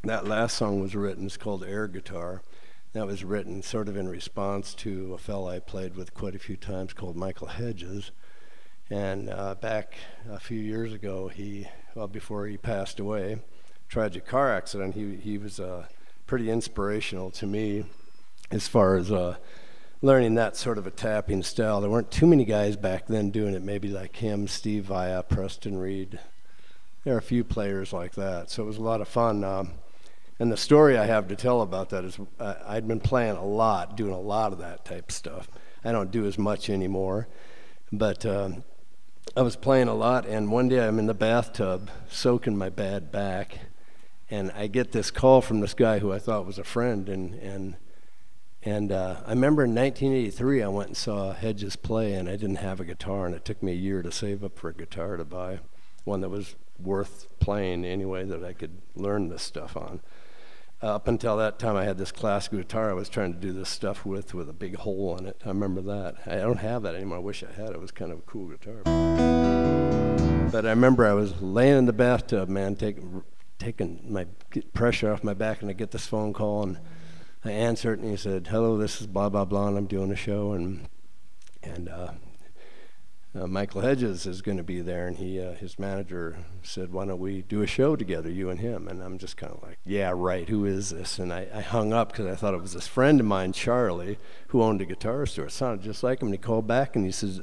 That last song was written, it's called Air Guitar. That was written sort of in response to a fella I played with quite a few times called Michael Hedges. And back a few years ago, before he passed away, tragic car accident, he was pretty inspirational to me as far as learning that sort of a tapping style. There weren't too many guys back then doing it, maybe like him, Steve Vai, Preston Reed. There are a few players like that, so it was a lot of fun. And the story I have to tell about that is I'd been playing a lot, doing a lot of that type of stuff. I don't do as much anymore, but I was playing a lot, and one day I'm in the bathtub soaking my bad back, and I get this call from this guy who I thought was a friend, and I remember in 1983 I went and saw Hedges play, and I didn't have a guitar, and it took me a year to save up for a guitar to buy one that was worth playing anyway, that I could learn this stuff on. Up until that time, I had this classic guitar I was trying to do this stuff with a big hole in it. I remember that. I don't have that anymore. I wish I had. It was kind of a cool guitar. But I remember I was laying in the bathtub, man, taking my pressure off my back, and I get this phone call, and I answer it, and he said, "Hello, this is blah, blah, blah, and I'm doing a show, and Michael Hedges is going to be there," and his manager said, "Why don't we do a show together, you and him?" And I'm just kind of like, "Yeah, right, who is this?" And I hung up because I thought it was this friend of mine, Charlie, who owned a guitar store. It sounded just like him, and he called back, and he says,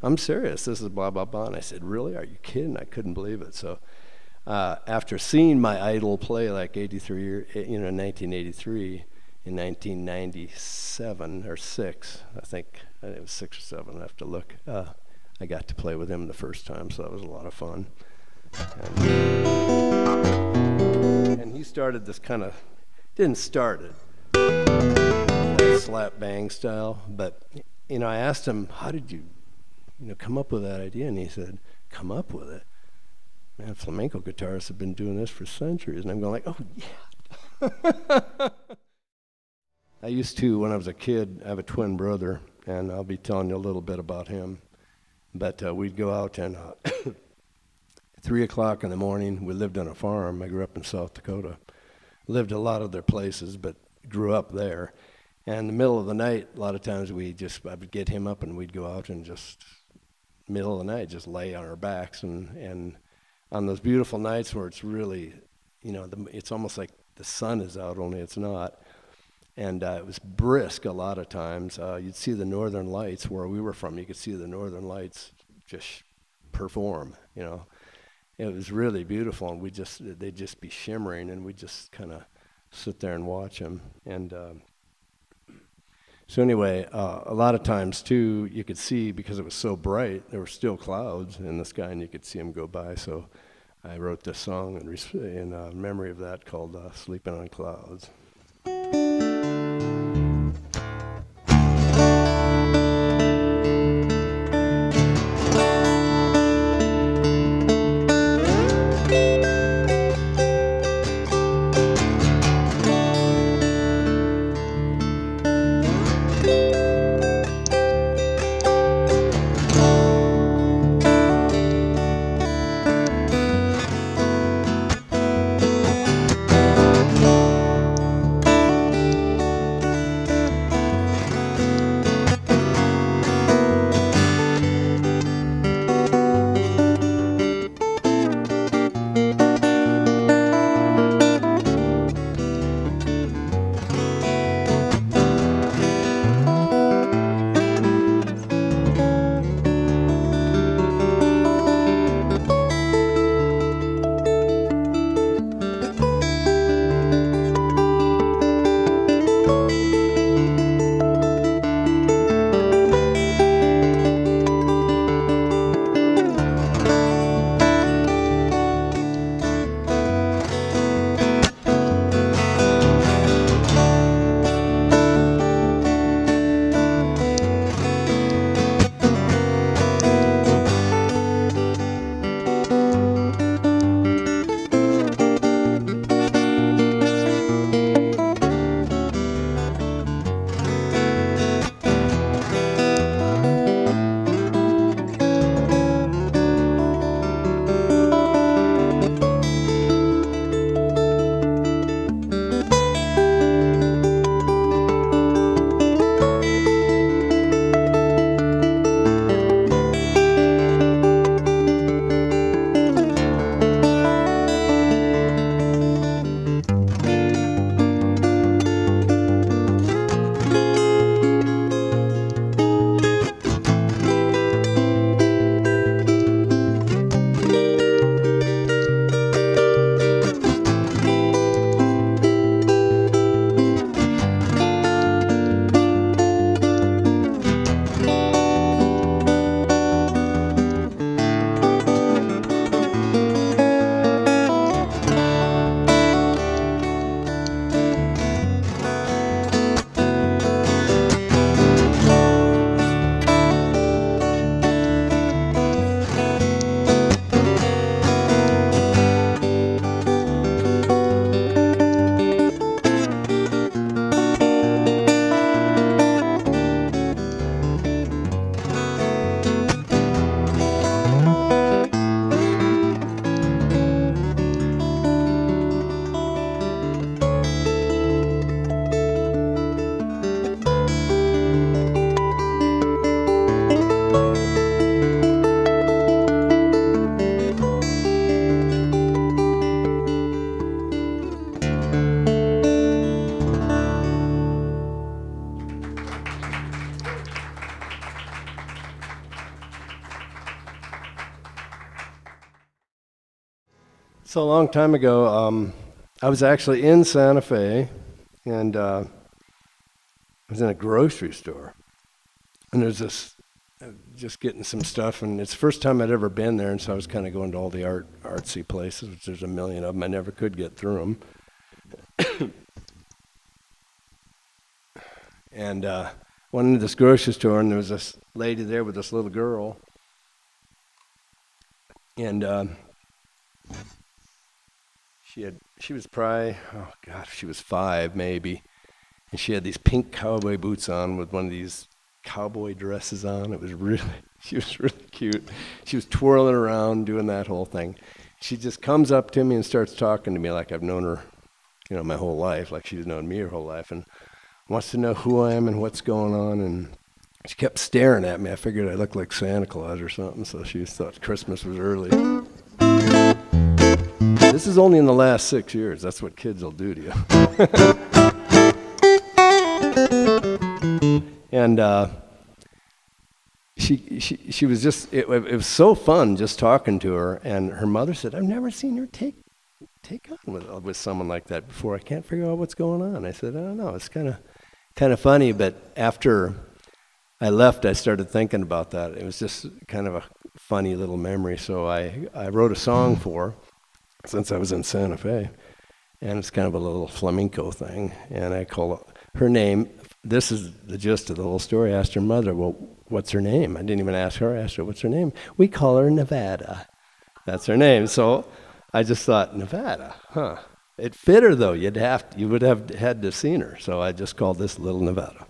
"I'm serious, this is blah, blah, blah." And I said, "Really? Are you kidding?" I couldn't believe it. So after seeing my idol play like 1983, in 1997 or 6, I think it was 6 or 7, I have to look. I got to play with him the first time, so that was a lot of fun. And he started this kind of, didn't start it, slap bang style, but I asked him, "How did you come up with that idea?" And he said, "Come up with it? Man, flamenco guitarists have been doing this for centuries." And I'm going like, "Oh yeah." I used to, when I was a kid, I have a twin brother, and I'll be telling you a little bit about him. But we'd go out, and 3 o'clock in the morning, we lived on a farm. I grew up in South Dakota. Lived a lot of their places, but grew up there. And in the middle of the night, a lot of times I would get him up, and we'd go out and just, middle of the night, just lay on our backs. And on those beautiful nights where it's really, it's almost like the sun is out, only it's not. And it was brisk a lot of times. You'd see the northern lights where we were from. You could see the northern lights just perform, It was really beautiful, and they'd just be shimmering, and we'd just kind of sit there and watch them. And so anyway, a lot of times, too, you could see, because it was so bright, there were still clouds in the sky, and you could see them go by. So I wrote this song in memory of that called "Sleeping on Clouds." So a long time ago, I was actually in Santa Fe, and I was in a grocery store, and there's this, just getting some stuff, and it's the first time I'd ever been there, and so I was kind of going to all the artsy places, which there's a million of them. I never could get through them. And went into this grocery store, and there was this lady there with this little girl, and she was probably, oh gosh, she was 5 maybe, and she had these pink cowboy boots on with one of these cowboy dresses on. She was really cute. She was twirling around doing that whole thing. She just comes up to me and starts talking to me like I've known her, my whole life, like she's known me her whole life, and wants to know who I am and what's going on. And she kept staring at me. I figured I looked like Santa Claus or something, so she thought Christmas was early. This is only in the last 6 years. That's what kids will do to you. And she was just, it was so fun just talking to her. And her mother said, I've never seen her take on with someone like that before. I can't figure out what's going on. I said, I don't know. It's kind of funny. But after I left, I started thinking about that. It was just kind of a funny little memory. So I wrote a song for her since I was in Santa Fe. And it's kind of a little flamenco thing. And I call her name. This is the gist of the whole story. I asked her mother, well, what's her name? I didn't even ask her. I asked her, what's her name? We call her Nevada. That's her name. So I just thought, Nevada, huh? It fit her, though. You would have had to seen her. So I just called this Little Nevada.